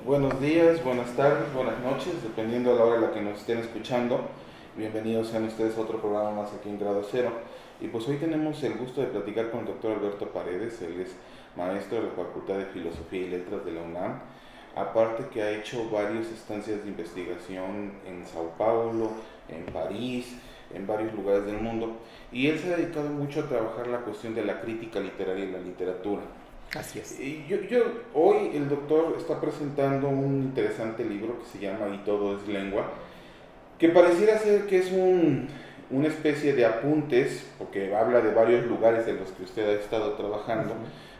Buenos días, buenas tardes, buenas noches, dependiendo de la hora en la que nos estén escuchando. Bienvenidos sean ustedes a otro programa más aquí en Grado Cero. Y pues hoy tenemos el gusto de platicar con el doctor Alberto Paredes. Él es maestro de la Facultad de Filosofía y Letras de la UNAM. Aparte que ha hecho varias estancias de investigación en Sao Paulo, en París, en varios lugares del mundo. Y él se ha dedicado mucho a trabajar la cuestión de la crítica literaria y la literatura. Así es. Hoy el doctor está presentando un interesante libro que se llama Y todo es lengua, que pareciera ser que es una especie de apuntes, porque habla de varios lugares en los que usted ha estado trabajando,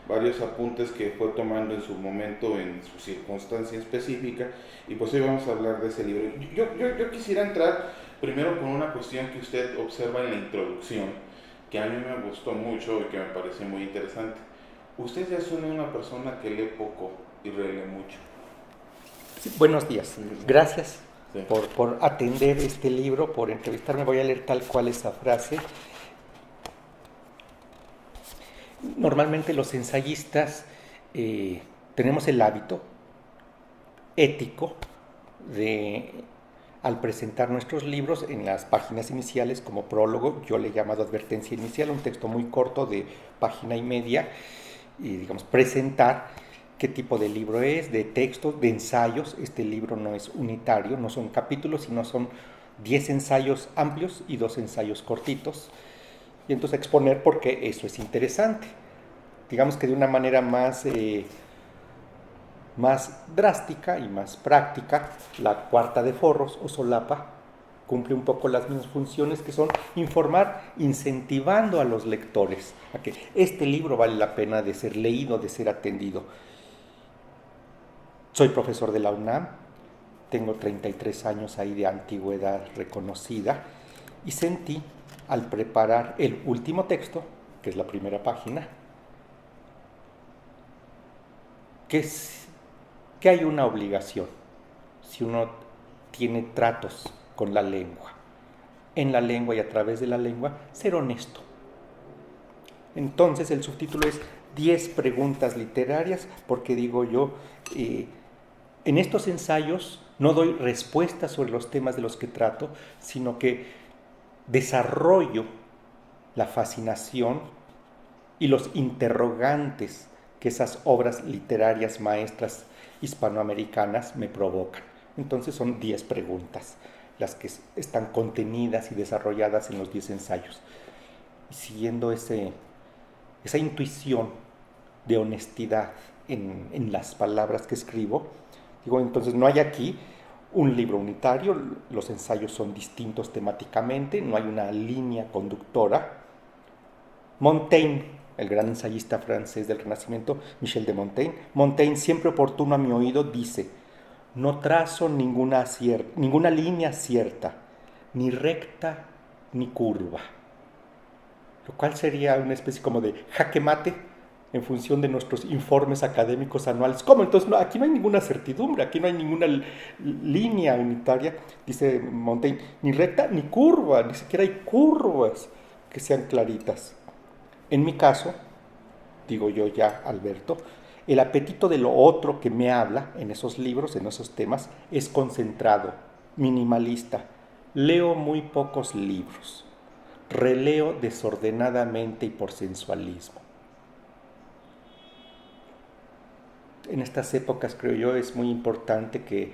varios apuntes que fue tomando en su momento, en su circunstancia específica, y pues hoy vamos a hablar de ese libro. Yo quisiera entrar primero con una cuestión que usted observa en la introducción, que a mí me gustó mucho y que me pareció muy interesante. Usted ya suena una persona que lee poco y relee mucho. Sí, buenos días. Gracias Sí. por atender este libro, por entrevistarme. Voy a leer tal cual esa frase. Normalmente los ensayistas tenemos el hábito ético de, al presentar nuestros libros en las páginas iniciales como prólogo, yo le he llamado advertencia inicial, un texto muy corto de página y media, y digamos presentar qué tipo de libro es, de textos, de ensayos. Este libro no es unitario, no son capítulos, sino son 10 ensayos amplios y 2 ensayos cortitos. Y entonces exponer por qué eso es interesante. Digamos que de una manera más drástica y más práctica, la cuarta de forros o solapa cumple un poco las mismas funciones, que son informar, incentivando a los lectores a que este libro vale la pena de ser leído, de ser atendido. Soy profesor de la UNAM, tengo 33 años ahí de antigüedad reconocida, y sentí al preparar el último texto, que es la primera página, que hay una obligación, si uno tiene tratos con la lengua, en la lengua y a través de la lengua, ser honesto. Entonces el subtítulo es 10 preguntas literarias, porque digo yo, en estos ensayos no doy respuestas sobre los temas de los que trato, sino que desarrollo la fascinación y los interrogantes que esas obras literarias maestras hispanoamericanas me provocan. Entonces son 10 preguntas las que están contenidas y desarrolladas en los 10 ensayos. Y siguiendo esa intuición de honestidad en las palabras que escribo, digo, entonces no hay aquí un libro unitario, los ensayos son distintos temáticamente, no hay una línea conductora. Montaigne, el gran ensayista francés del Renacimiento, Michel de Montaigne, siempre oportuno a mi oído, dice: no trazo ninguna línea cierta, ni recta ni curva. Lo cual sería una especie como de jaque mate en función de nuestros informes académicos anuales. ¿Cómo? Entonces aquí no hay ninguna certidumbre, aquí no hay ninguna línea unitaria, dice Montaigne, ni recta ni curva, ni siquiera hay curvas que sean claritas. En mi caso, digo yo ya, Alberto, el apetito de lo otro que me habla en esos libros, en esos temas, es concentrado, minimalista. Leo muy pocos libros, releo desordenadamente y por sensualismo. En estas épocas, creo yo, es muy importante que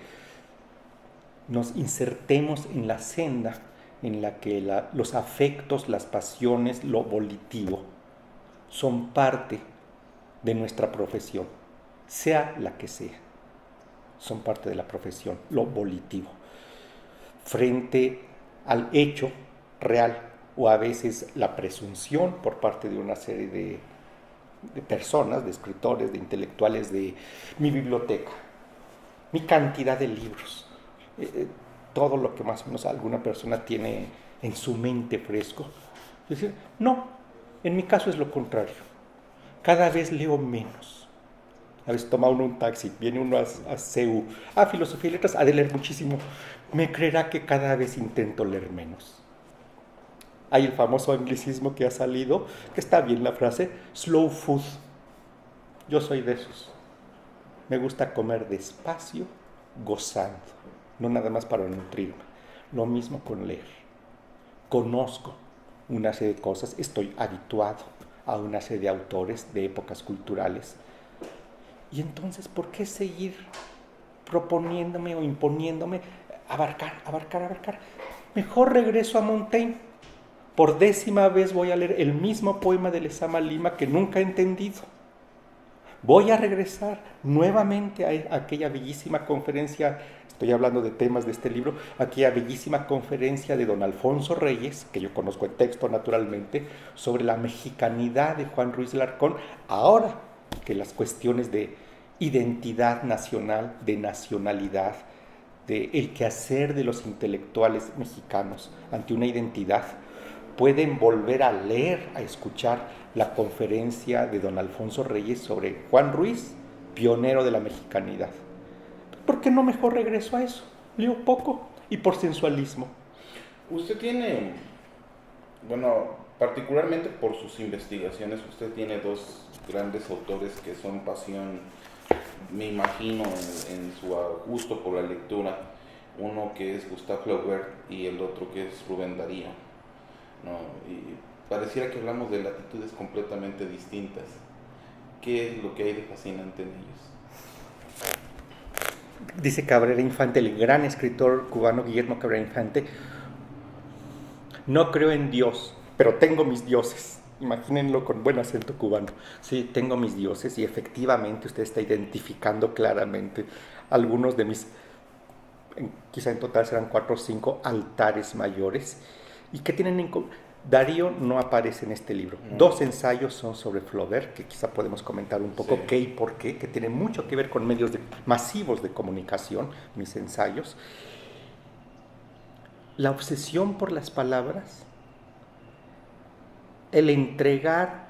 nos insertemos en la senda en la que los afectos, las pasiones, lo volitivo son parte de nuestra profesión, sea la que sea, son parte de la profesión, lo volitivo, frente al hecho real o a veces la presunción por parte de una serie de personas, de escritores, de intelectuales, de mi biblioteca, mi cantidad de libros, todo lo que más o menos alguna persona tiene en su mente fresco. Es decir, no, en mi caso es lo contrario. Cada vez leo menos. A veces toma uno un taxi, viene uno a CEU, a Filosofía y Letras, ha de leer muchísimo. Me creerá que cada vez intento leer menos. Hay el famoso anglicismo que ha salido, que está bien la frase, slow food. Yo soy de esos. me gusta comer despacio, gozando, no nada más para nutrirme. Lo mismo con leer. Conozco una serie de cosas, estoy habituado a una serie de autores de épocas culturales. Y entonces, ¿por qué seguir proponiéndome o imponiéndome abarcar? Mejor regreso a Montaigne. Por 10ª vez voy a leer el mismo poema de Lezama Lima que nunca he entendido. Voy a regresar nuevamente a aquella bellísima conferencia, estoy hablando de temas de este libro, aquella bellísima conferencia de don Alfonso Reyes, que yo conozco en texto naturalmente, sobre la mexicanidad de Juan Ruiz Larcón, ahora que las cuestiones de identidad nacional, de nacionalidad, de el quehacer de los intelectuales mexicanos ante una identidad, pueden volver a leer, a escuchar la conferencia de don Alfonso Reyes sobre Juan Ruiz, pionero de la mexicanidad. ¿Por qué no mejor regreso a eso? Leo poco y por sensualismo. Usted tiene, bueno, particularmente por sus investigaciones, usted tiene dos grandes autores que son pasión, me imagino, en su gusto por la lectura. Uno que es Gustave Flaubert y el otro que es Rubén Darío, ¿no? Y pareciera que hablamos de latitudes completamente distintas. ¿Qué es lo que hay de fascinante en ellos? Dice Cabrera Infante, el gran escritor cubano Guillermo Cabrera Infante: no creo en Dios, pero tengo mis dioses. Imagínenlo con buen acento cubano. Sí, tengo mis dioses, y efectivamente usted está identificando claramente algunos de mis, quizá en total serán 4 o 5 altares mayores. ¿Y qué tienen en común? Darío no aparece en este libro. 2 ensayos son sobre Flaubert, que quizá podemos comentar un poco, sí, qué y por qué, que tiene mucho que ver con medios masivos de comunicación, mis ensayos. La obsesión por las palabras, el entregar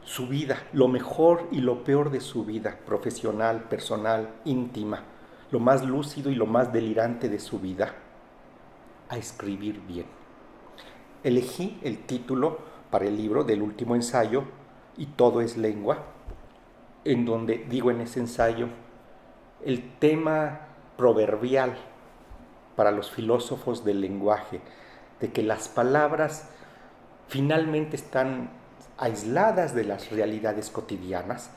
su vida, lo mejor y lo peor de su vida, profesional, personal, íntima, lo más lúcido y lo más delirante de su vida, a escribir bien. Elegí el título para el libro del último ensayo, Y todo es lengua, en donde digo en ese ensayo el tema proverbial para los filósofos del lenguaje, de que las palabras finalmente están aisladas de las realidades cotidianas,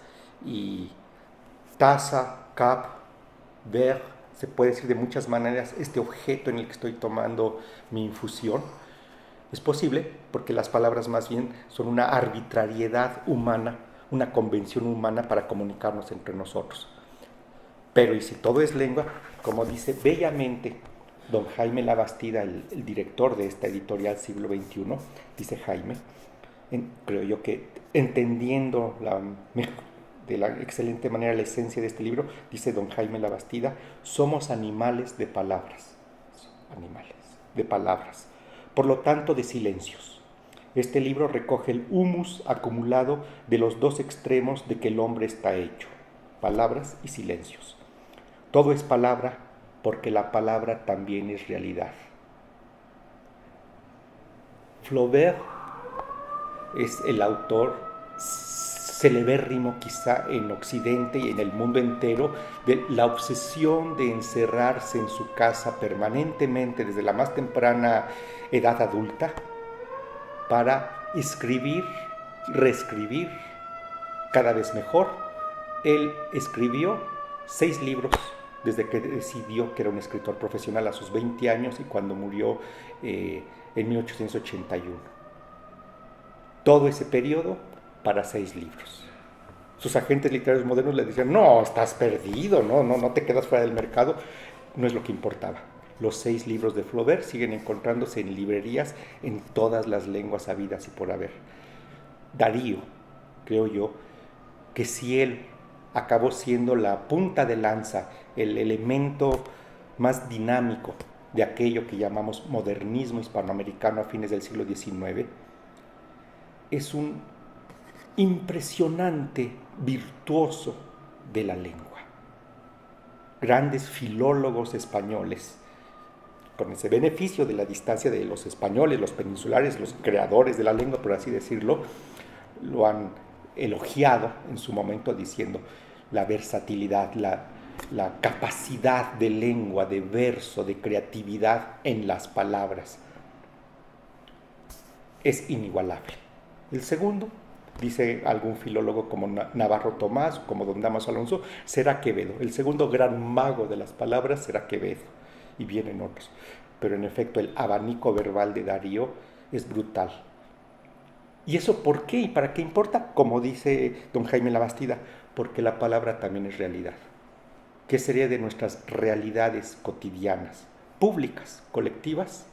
y taza, cup, verre, se puede decir de muchas maneras este objeto en el que estoy tomando mi infusión. Es posible porque las palabras más bien son una arbitrariedad humana, una convención humana para comunicarnos entre nosotros. Pero y si todo es lengua, como dice bellamente don Jaime Labastida, el director de esta editorial Siglo XXI, dice Jaime, creo yo que entendiendo de la excelente manera la esencia de este libro, dice don Jaime Labastida: somos animales de palabras, animales de palabras, por lo tanto de silencios. Este libro recoge el humus acumulado de los 2 extremos de que el hombre está hecho, palabras y silencios. Todo es palabra porque la palabra también es realidad. Flaubert es el autor celebérrimo quizá en Occidente y en el mundo entero de la obsesión de encerrarse en su casa permanentemente desde la más temprana edad adulta para escribir, reescribir cada vez mejor. Él escribió 6 libros desde que decidió que era un escritor profesional a sus 20 años y cuando murió en 1881. Todo ese periodo para 6 libros. Sus agentes literarios modernos le decían: no, estás perdido, no te quedas fuera del mercado. No es lo que importaba. Los 6 libros de Flaubert siguen encontrándose en librerías en todas las lenguas habidas y por haber. Darío, creo yo, que si él acabó siendo la punta de lanza, el elemento más dinámico de aquello que llamamos modernismo hispanoamericano a fines del siglo XIX, es un impresionante virtuoso de la lengua. Grandes filólogos españoles, con ese beneficio de la distancia de los españoles, los peninsulares, los creadores de la lengua, por así decirlo, lo han elogiado en su momento diciendo: la versatilidad, la capacidad de lengua, de verso, de creatividad en las palabras es inigualable. El segundo, dice algún filólogo como Navarro Tomás, como don Damaso Alonso, será Quevedo. El segundo gran mago de las palabras será Quevedo, y vienen otros. Pero en efecto el abanico verbal de Darío es brutal. ¿Y eso por qué y para qué importa? Como dice don Jaime Labastida, porque la palabra también es realidad. ¿Qué sería de nuestras realidades cotidianas, públicas, colectivas,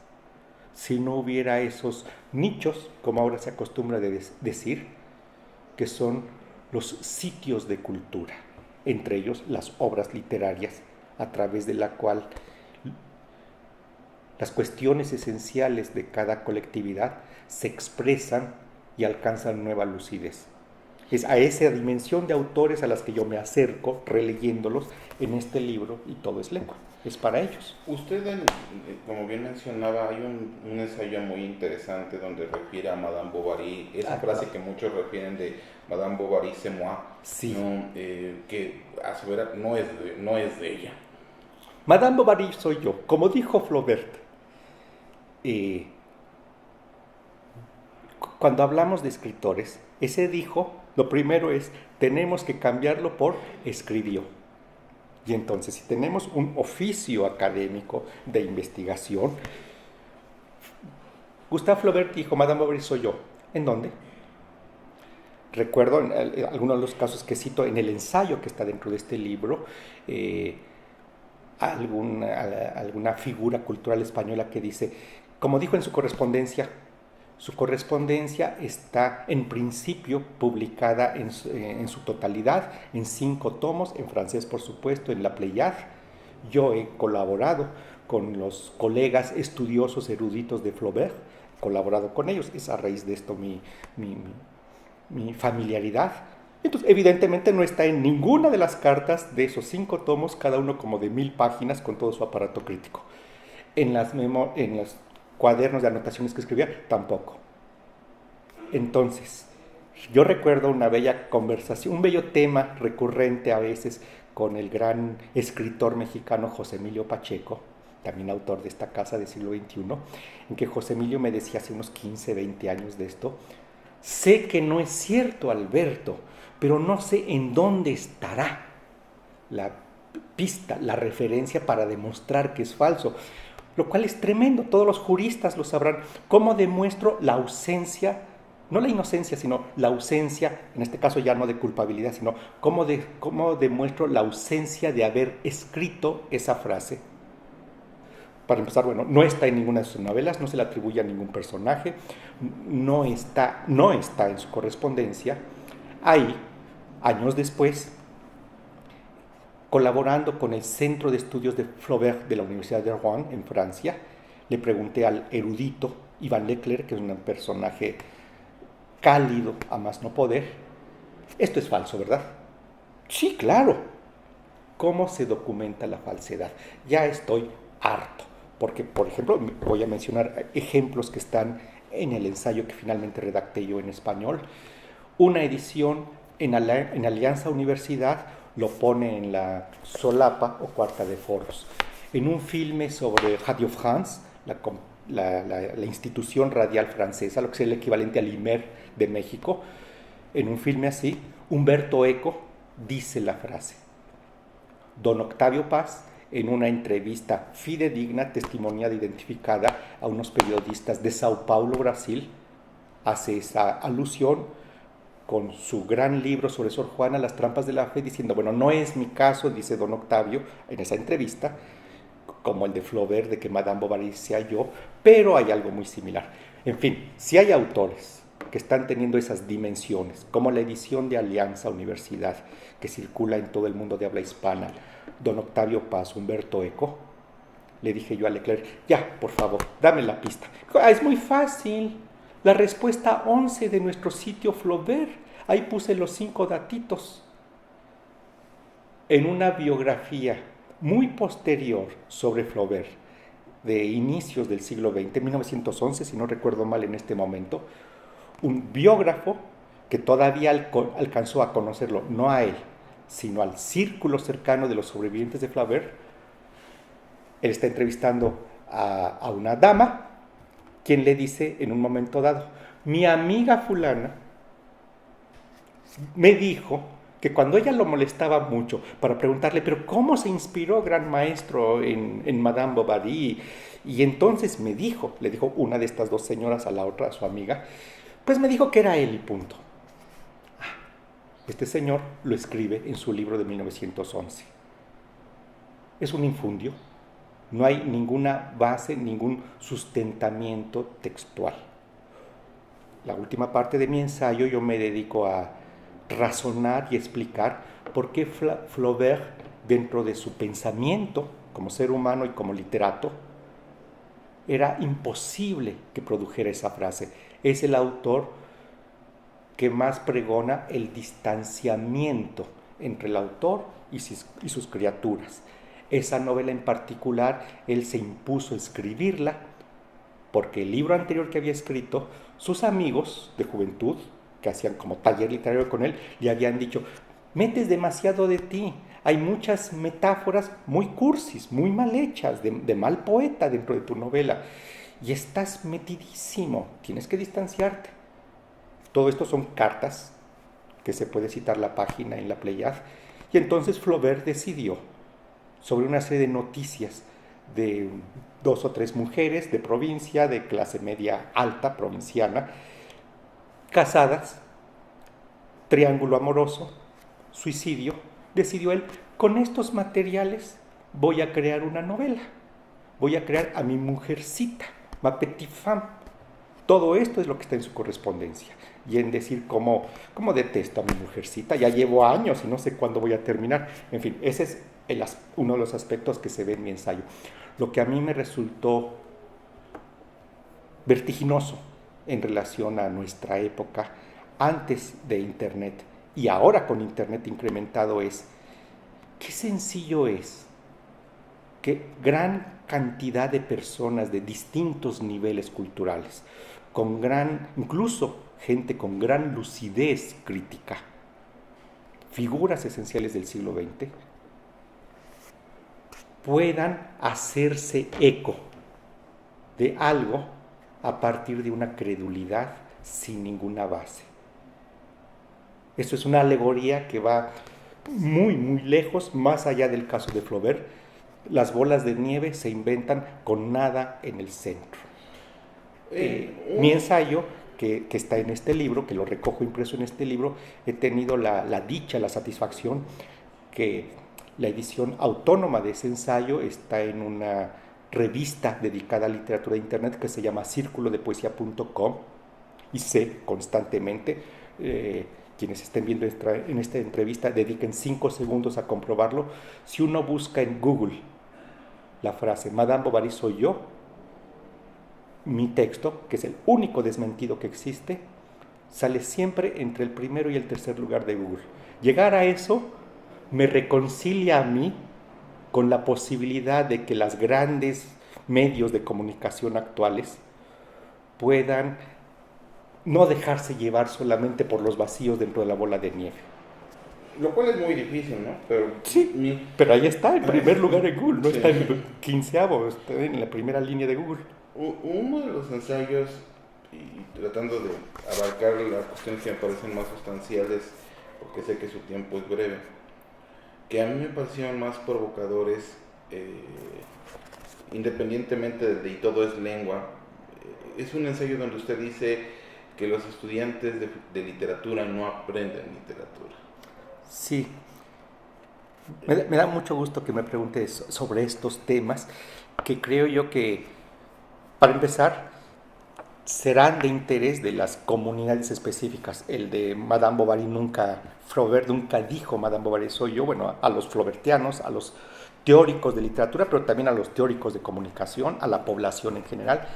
si no hubiera esos nichos, como ahora se acostumbra decir, que son los sitios de cultura, entre ellos las obras literarias, a través de la cual las cuestiones esenciales de cada colectividad se expresan y alcanzan nueva lucidez? Es a esa dimensión de autores a las que yo me acerco releyéndolos en este libro, y todo es lengua, es para ellos. Usted, como bien mencionaba, hay un ensayo muy interesante donde refiere a Madame Bovary, esa frase que muchos refieren de Madame Bovary, c'est moi, sí. ¿no? Que a su vez no es de ella. Madame Bovary soy yo, como dijo Flaubert. Cuando hablamos de escritores, ese dijo, lo primero es, tenemos que cambiarlo por escribió. Y entonces, si tenemos un oficio académico de investigación, Gustave Flaubert dijo, Madame Bovary soy yo. ¿En dónde? Recuerdo en algunos de los casos que cito en el ensayo que está dentro de este libro, alguna figura cultural española que dice, como dijo en su correspondencia está en principio publicada en su totalidad, en 5 tomos, en francés por supuesto, en la Pléiade. Yo he colaborado con los colegas estudiosos eruditos de Flaubert, he colaborado con ellos, es a raíz de esto mi familiaridad. Entonces, evidentemente no está en ninguna de las cartas de esos 5 tomos, cada uno como de 1000 páginas con todo su aparato crítico. En los cuadernos de anotaciones que escribía, tampoco. Entonces, yo recuerdo una bella conversación, un bello tema recurrente a veces con el gran escritor mexicano José Emilio Pacheco, también autor de esta Casa del siglo XXI, en que José Emilio me decía hace unos 15, 20 años de esto, sé que no es cierto, Alberto, pero no sé en dónde estará la pista, la referencia para demostrar que es falso. Lo cual es tremendo, todos los juristas lo sabrán. ¿Cómo demuestro la ausencia, no la inocencia, sino la ausencia, en este caso ya no de culpabilidad, sino cómo demuestro la ausencia de haber escrito esa frase? Para empezar, bueno, no está en ninguna de sus novelas, no se le atribuye a ningún personaje, no está en su correspondencia. Ahí, años después, colaborando con el Centro de Estudios de Flaubert de la Universidad de Rouen, en Francia, le pregunté al erudito Ivan Leclerc, que es un personaje cálido a más no poder, esto es falso, ¿verdad? Sí, claro. ¿Cómo se documenta la falsedad? Ya estoy harto, porque, por ejemplo, voy a mencionar ejemplos que están en el ensayo que finalmente redacté yo en español. Una edición en Alianza Universidad lo pone en la solapa o cuarta de foros. En un filme sobre Radio France, la institución radial francesa, lo que es el equivalente al IMER de México, en un filme así, Humberto Eco dice la frase. Don Octavio Paz, en una entrevista fidedigna, testimoniada, identificada a unos periodistas de Sao Paulo, Brasil, hace esa alusión con su gran libro sobre Sor Juana, Las trampas de la fe, diciendo, bueno, no es mi caso, dice don Octavio en esa entrevista, como el de Flaubert, de que Madame Bovary sea yo, pero hay algo muy similar. En fin, si hay autores que están teniendo esas dimensiones, como la edición de Alianza Universidad, que circula en todo el mundo de habla hispana, don Octavio Paz, Humberto Eco, le dije yo a Leclerc, ya, por favor, dame la pista. Es muy fácil. La respuesta 11 de nuestro sitio Flaubert, ahí puse los 5 datitos. En una biografía muy posterior sobre Flaubert, de inicios del siglo XX, 1911, si no recuerdo mal en este momento, un biógrafo que todavía alcanzó a conocerlo, no a él, sino al círculo cercano de los sobrevivientes de Flaubert. Él está entrevistando a una dama, quien le dice en un momento dado: mi amiga fulana me dijo que cuando ella lo molestaba mucho para preguntarle, pero ¿cómo se inspiró gran maestro en Madame Bovary? Y entonces le dijo una de estas dos señoras a la otra, a su amiga, pues me dijo que era él y punto. Este señor lo escribe en su libro de 1911. Es un infundio, no hay ninguna base, ningún sustentamiento textual. La última parte de mi ensayo yo me dedico a razonar y explicar por qué Flaubert, dentro de su pensamiento como ser humano y como literato, era imposible que produjera esa frase. Es el autor que más pregona el distanciamiento entre el autor y sus criaturas. Esa novela en particular, él se impuso a escribirla porque el libro anterior que había escrito, sus amigos de juventud, que hacían como taller literario con él, le habían dicho: metes demasiado de ti, hay muchas metáforas muy cursis, muy mal hechas, de mal poeta dentro de tu novela, y estás metidísimo, tienes que distanciarte. Todo esto son cartas, que se puede citar la página en la Pléiade, y entonces Flaubert decidió, sobre una serie de noticias de 2 o 3 mujeres de provincia, de clase media alta, provinciana, casadas, triángulo amoroso, suicidio, decidió él: con estos materiales voy a crear una novela, voy a crear a mi mujercita, ma petite femme. Todo esto es lo que está en su correspondencia, y en decir cómo detesto a mi mujercita, ya llevo años y no sé cuándo voy a terminar. En fin, ese es uno de los aspectos que se ve en mi ensayo. Lo que a mí me resultó vertiginoso en relación a nuestra época, antes de Internet y ahora con Internet incrementado, es qué sencillo es que gran cantidad de personas de distintos niveles culturales, incluso gente con gran lucidez crítica, figuras esenciales del siglo XX, puedan hacerse eco de algo a partir de una credulidad sin ninguna base. Esto es una alegoría que va muy, muy lejos, más allá del caso de Flaubert. Las bolas de nieve se inventan con nada en el centro. Mi ensayo, que está en este libro, que lo recojo impreso en este libro, he tenido la dicha, la satisfacción que la edición autónoma de ese ensayo está en una revista dedicada a literatura de Internet que se llama circulodepoesia.com, y sé constantemente, quienes estén viendo en esta entrevista, dediquen 5 segundos a comprobarlo. Si uno busca en Google la frase Madame Bovary soy yo, mi texto, que es el único desmentido que existe, sale siempre entre el primero y el tercer lugar de Google. Llegar a eso me reconcilia a mí con la posibilidad de que los grandes medios de comunicación actuales puedan no dejarse llevar solamente por los vacíos dentro de la bola de nieve. Lo cual es muy difícil, ¿no? Pero sí, pero ahí está, en primer lugar en Google, no sí. Está en el 15º, está en la primera línea de Google. Uno de los ensayos, y tratando de abarcar las cuestiones que me parecen más sustanciales, porque sé que su tiempo es breve, que a mí me parecieron más provocadores, independientemente de Y todo es lengua, es un ensayo donde usted dice que los estudiantes de literatura no aprenden literatura. Sí, me da mucho gusto que me preguntes sobre estos temas, que creo yo que, para empezar, serán de interés de las comunidades específicas. El de Madame Bovary Flaubert nunca dijo Madame Bovary soy yo. Bueno, a los flaubertianos, a los teóricos de literatura, pero también a los teóricos de comunicación, a la población en general.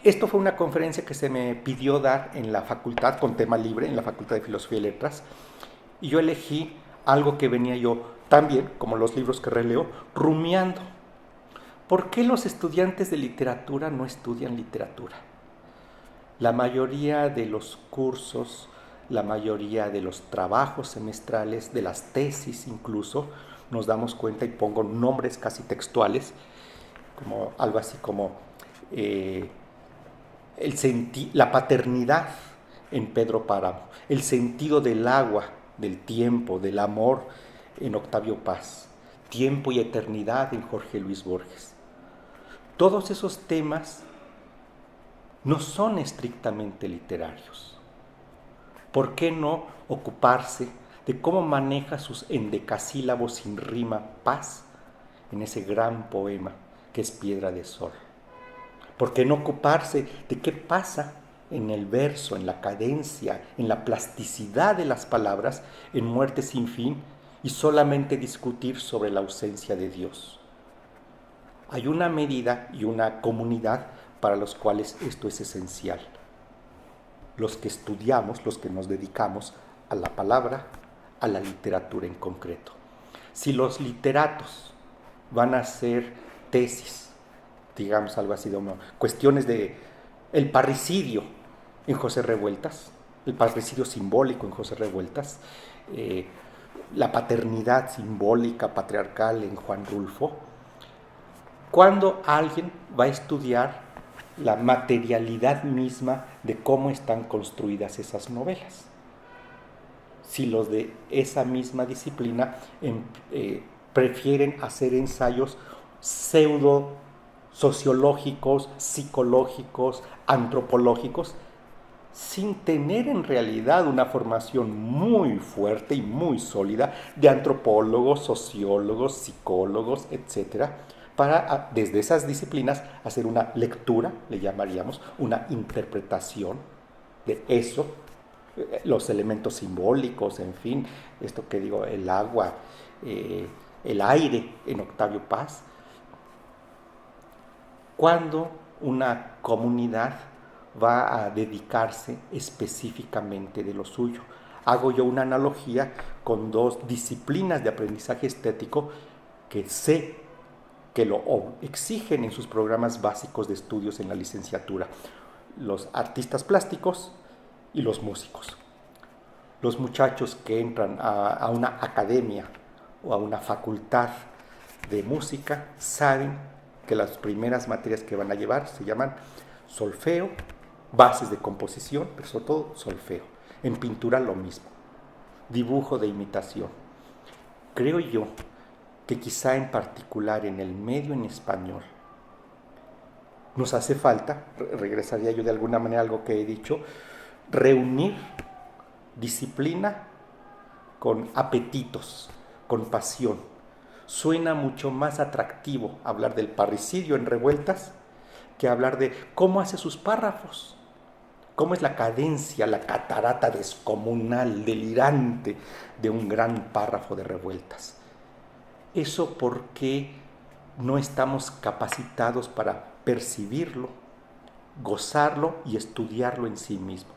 Esto fue una conferencia que se me pidió dar en la facultad, con tema libre, en la Facultad de Filosofía y Letras, y yo elegí algo que venía yo también, como los libros que releo, rumiando. ¿Por qué los estudiantes de literatura no estudian literatura? La mayoría de los cursos la mayoría de los trabajos semestrales, de las tesis incluso, nos damos cuenta, y pongo nombres casi textuales, como algo así como la paternidad en Pedro Páramo, el sentido del agua, del tiempo, del amor en Octavio Paz, tiempo y eternidad en Jorge Luis Borges. Todos esos temas no son estrictamente literarios. ¿Por qué no ocuparse de cómo maneja sus endecasílabos sin rima Paz en ese gran poema que es Piedra de Sol? ¿Por qué no ocuparse de qué pasa en el verso, en la cadencia, en la plasticidad de las palabras, en Muerte sin fin, y solamente discutir sobre la ausencia de Dios? Hay una medida y una comunidad para los cuales esto es esencial. Los que estudiamos, los que nos dedicamos a la palabra, a la literatura en concreto. Si los literatos van a hacer tesis, digamos algo así, cuestiones de el parricidio en José Revueltas, el parricidio simbólico en José Revueltas, la paternidad simbólica patriarcal en Juan Rulfo, ¿cuándo alguien va a estudiar la materialidad misma de cómo están construidas esas novelas? Si los de esa misma disciplina prefieren hacer ensayos pseudo sociológicos, psicológicos, antropológicos, sin tener en realidad una formación muy fuerte y muy sólida de antropólogos, sociólogos, psicólogos, etcétera, para desde esas disciplinas hacer una lectura, le llamaríamos, una interpretación de eso, los elementos simbólicos, en fin, esto que digo, el agua, el aire en Octavio Paz. Cuando una comunidad va a dedicarse específicamente de lo suyo. Hago yo una analogía con dos disciplinas de aprendizaje estético que sé que lo exigen en sus programas básicos de estudios en la licenciatura: los artistas plásticos y los músicos. Los muchachos que entran a una academia o a una facultad de música saben que las primeras materias que van a llevar se llaman solfeo, bases de composición, pero sobre todo solfeo. En pintura lo mismo, dibujo de imitación. Creo yo que quizá en particular en el medio en español nos hace falta, regresaría yo de alguna manera a algo que he dicho, reunir disciplina con apetitos, con pasión. Suena mucho más atractivo hablar del parricidio en Revueltas que hablar de cómo hace sus párrafos, cómo es la cadencia, la catarata descomunal, delirante de un gran párrafo de Revueltas. Eso porque no estamos capacitados para percibirlo, gozarlo y estudiarlo en sí mismo.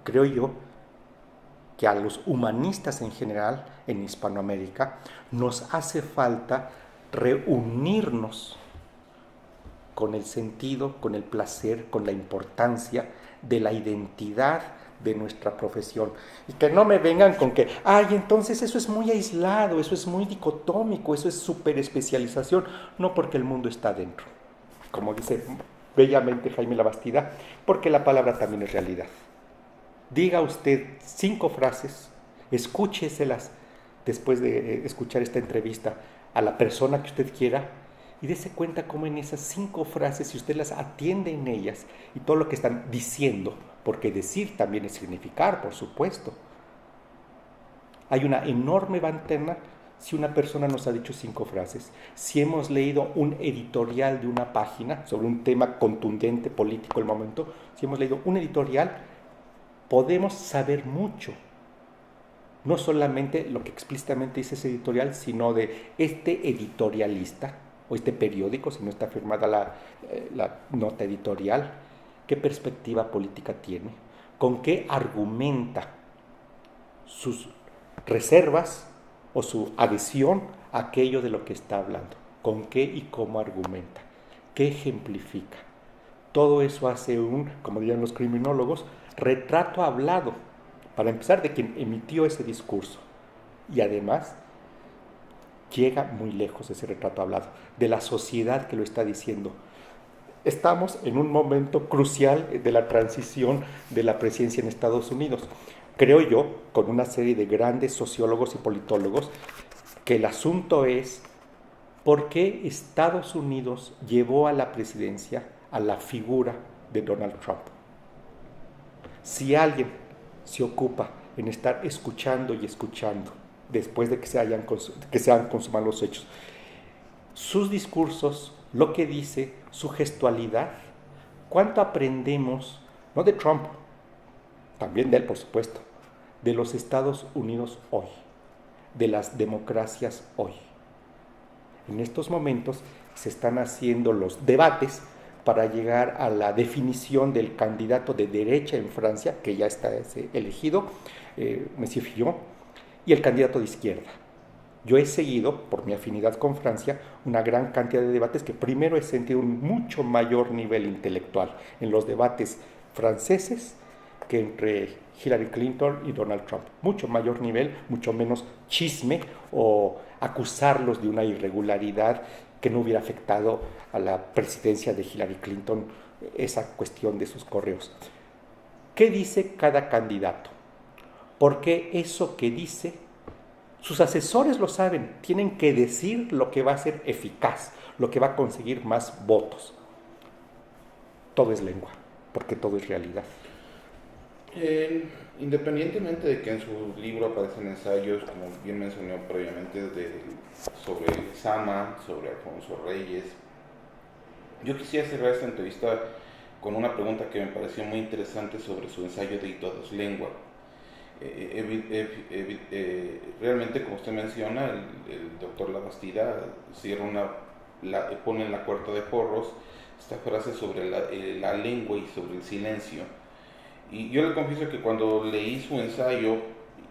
Creo yo que a los humanistas en general en Hispanoamérica nos hace falta reunirnos con el sentido, con el placer, con la importancia de la identidad de nuestra profesión. Y que no me vengan con que, entonces eso es muy aislado, eso es muy dicotómico, eso es superespecialización. No, porque el mundo está dentro. Como dice bellamente Jaime Labastida, porque la palabra también es realidad. Diga usted 5 frases, escúcheselas después de escuchar esta entrevista a la persona que usted quiera y dése cuenta cómo en esas 5 frases, si usted las atiende en ellas y todo lo que están diciendo, porque decir también es significar, por supuesto. Hay una enorme ventana si una persona nos ha dicho 5 frases, si hemos leído un editorial de una página sobre un tema contundente, político del momento, si hemos leído un editorial, podemos saber mucho, no solamente lo que explícitamente dice ese editorial, sino de este editorialista o este periódico, si no está firmada la nota editorial, qué perspectiva política tiene, con qué argumenta sus reservas o su adhesión a aquello de lo que está hablando, con qué y cómo argumenta, qué ejemplifica. Todo eso hace como dirían los criminólogos, retrato hablado Para empezar, de quien emitió ese discurso. Y además, llega muy lejos ese retrato hablado, de la sociedad que lo está diciendo. Estamos en un momento crucial de la transición de la presidencia en Estados Unidos. Creo yo, con una serie de grandes sociólogos y politólogos, que el asunto es por qué Estados Unidos llevó a la presidencia a la figura de Donald Trump. Si alguien se ocupa en estar escuchando y escuchando, después de que se han consumado los hechos, sus discursos, lo que dice, su gestualidad, ¿cuánto aprendemos, no de Trump, también de él por supuesto, de los Estados Unidos hoy, de las democracias hoy? En estos momentos se están haciendo los debates para llegar a la definición del candidato de derecha en Francia, que ya está elegido, Monsieur Fillon, y el candidato de izquierda. Yo he seguido, por mi afinidad con Francia, una gran cantidad de debates que primero he sentido un mucho mayor nivel intelectual en los debates franceses que entre Hillary Clinton y Donald Trump. Mucho mayor nivel, mucho menos chisme o acusarlos de una irregularidad que no hubiera afectado a la presidencia de Hillary Clinton, esa cuestión de sus correos. ¿Qué dice cada candidato? Porque eso que dice, sus asesores lo saben, tienen que decir lo que va a ser eficaz, lo que va a conseguir más votos. Todo es lengua, porque todo es realidad. Independientemente de que en su libro aparecen ensayos, como bien mencioné previamente, sobre Sama, sobre Alfonso Reyes, yo quisiera cerrar esta entrevista con una pregunta que me pareció muy interesante sobre su ensayo de Y todo es lengua. Realmente, como usted menciona, el doctor Labastida pone en la cuarta de Porros esta frase sobre la lengua y sobre el silencio. Y yo le confieso que cuando leí su ensayo,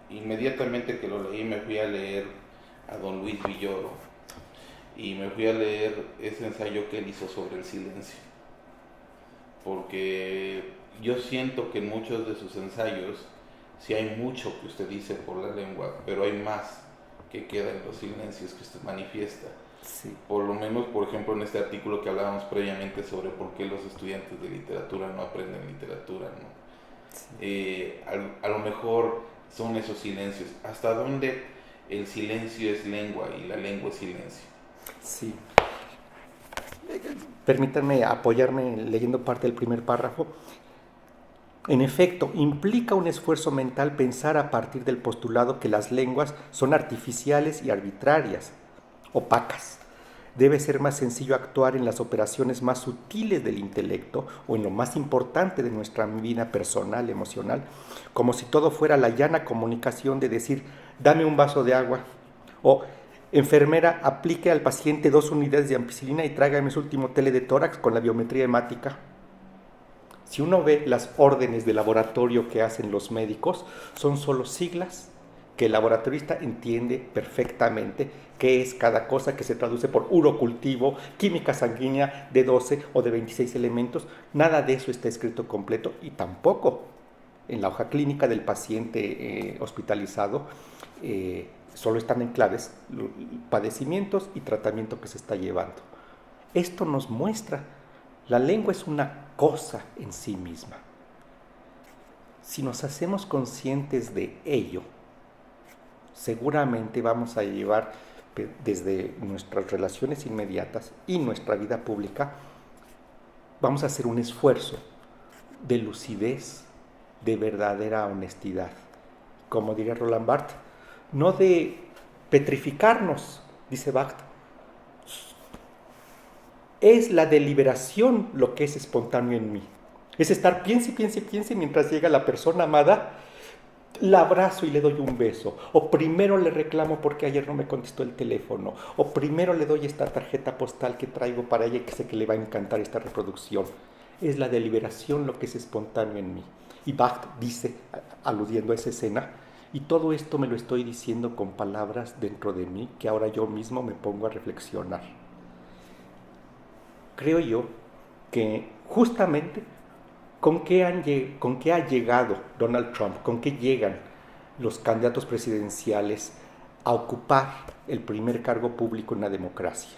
inmediatamente que lo leí me fui a leer a don Luis Villoro y me fui a leer ese ensayo que él hizo sobre el silencio, porque yo siento que en muchos de sus ensayos sí hay mucho que usted dice por la lengua, pero hay más que queda en los silencios que usted manifiesta. Sí. Por lo menos, por ejemplo, en este artículo que hablábamos previamente sobre por qué los estudiantes de literatura no aprenden literatura, ¿no? Sí. A lo mejor son esos silencios. ¿Hasta dónde el silencio es lengua y la lengua es silencio? Sí. Permítanme apoyarme leyendo parte del primer párrafo. En efecto, implica un esfuerzo mental pensar a partir del postulado que las lenguas son artificiales y arbitrarias, opacas. Debe ser más sencillo actuar en las operaciones más sutiles del intelecto o en lo más importante de nuestra vida personal, emocional, como si todo fuera la llana comunicación de decir, dame un vaso de agua, o enfermera, aplique al paciente 2 unidades de ampicilina y tráigame su último tele de tórax con la biometría hemática. Si uno ve las órdenes de laboratorio que hacen los médicos, son solo siglas que el laboratorista entiende perfectamente qué es cada cosa, que se traduce por urocultivo, química sanguínea de 12 o de 26 elementos. Nada de eso está escrito completo y tampoco en la hoja clínica del paciente hospitalizado solo están en claves padecimientos y tratamiento que se está llevando. Esto nos muestra, la lengua es una cosa en sí misma. Si nos hacemos conscientes de ello, seguramente vamos a llevar desde nuestras relaciones inmediatas y nuestra vida pública, vamos a hacer un esfuerzo de lucidez, de verdadera honestidad. Como diría Roland Barthes, no de petrificarnos, dice Barthes. Es la deliberación lo que es espontáneo en mí. Es estar piense mientras llega la persona amada, la abrazo y le doy un beso, o primero le reclamo porque ayer no me contestó el teléfono, o primero le doy esta tarjeta postal que traigo para ella y que sé que le va a encantar esta reproducción. Es la deliberación lo que es espontáneo en mí. Y Bach dice, aludiendo a esa escena, y todo esto me lo estoy diciendo con palabras dentro de mí que ahora yo mismo me pongo a reflexionar. Creo yo que justamente ¿Con qué ha llegado Donald Trump? ¿Con qué llegan los candidatos presidenciales a ocupar el primer cargo público en una democracia?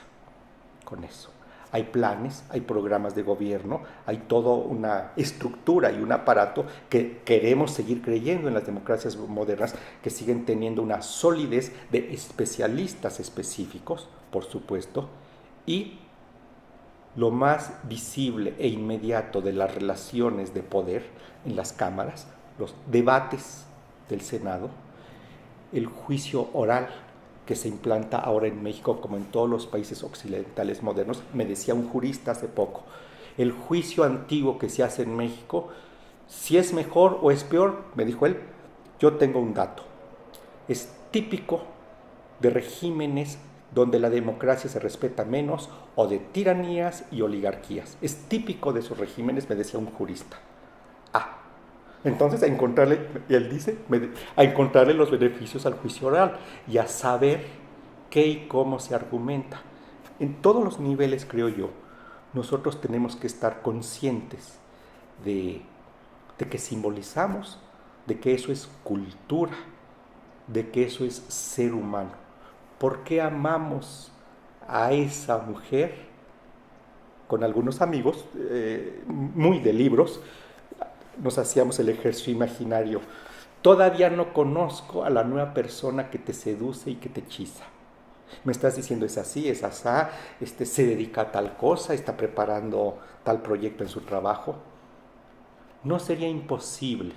Con eso. Hay planes, hay programas de gobierno, hay toda una estructura y un aparato que queremos seguir creyendo en las democracias modernas, que siguen teniendo una solidez de especialistas específicos, por supuesto, y lo más visible e inmediato de las relaciones de poder en las cámaras, los debates del Senado, el juicio oral que se implanta ahora en México como en todos los países occidentales modernos. Me decía un jurista hace poco, el juicio antiguo que se hace en México, si es mejor o es peor, me dijo él, yo tengo un dato, es típico de regímenes donde la democracia se respeta menos, o de tiranías y oligarquías. Es típico de esos regímenes, me decía un jurista. Entonces a encontrarle, él dice, a encontrarle los beneficios al juicio oral y a saber qué y cómo se argumenta. En todos los niveles, creo yo, nosotros tenemos que estar conscientes de que simbolizamos, de que eso es cultura, de que eso es ser humano. ¿Por qué amamos a esa mujer? Con algunos amigos, muy de libros, nos hacíamos el ejercicio imaginario. Todavía no conozco a la nueva persona que te seduce y que te hechiza. Me estás diciendo es así, es asá, se dedica a tal cosa, está preparando tal proyecto en su trabajo. ¿No sería imposible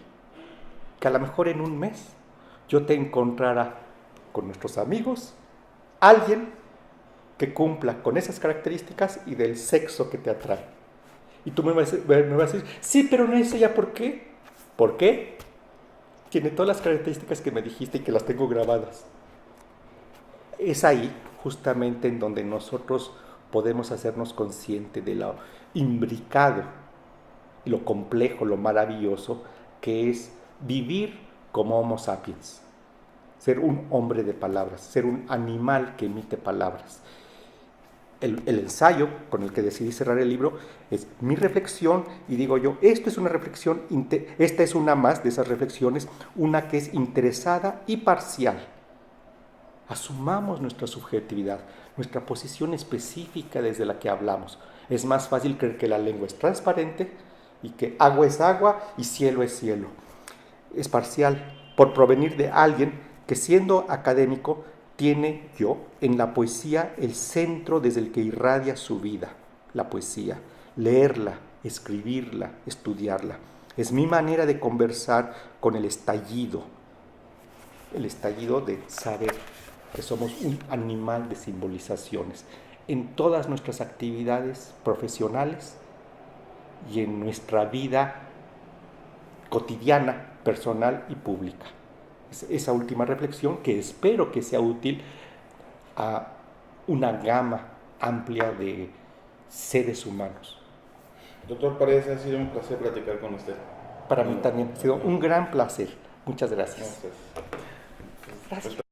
que a lo mejor en un mes yo te encontrara con nuestros amigos alguien que cumpla con esas características y del sexo que te atrae? Y tú me vas a decir, sí, pero no es ella, ¿por qué? ¿Por qué? Tiene todas las características que me dijiste y que las tengo grabadas. Es ahí justamente en donde nosotros podemos hacernos conscientes de lo imbricado, lo complejo, lo maravilloso que es vivir como Homo sapiens. Ser un hombre de palabras, ser un animal que emite palabras. El ensayo con el que decidí cerrar el libro es mi reflexión, y digo yo, esto es una reflexión, esta es una más de esas reflexiones, una que es interesada y parcial. Asumamos nuestra subjetividad, nuestra posición específica desde la que hablamos. Es más fácil creer que la lengua es transparente y que agua es agua y cielo es cielo. Es parcial por provenir de alguien que, siendo académico, tiene en la poesía el centro desde el que irradia su vida, la poesía. Leerla, escribirla, estudiarla. Es mi manera de conversar con el estallido de saber que somos un animal de simbolizaciones en todas nuestras actividades profesionales y en nuestra vida cotidiana, personal y pública. Esa última reflexión que espero que sea útil a una gama amplia de seres humanos. Doctor Paredes, ha sido un placer platicar con usted. Para mí también ha sido un gran placer. Muchas gracias. Gracias.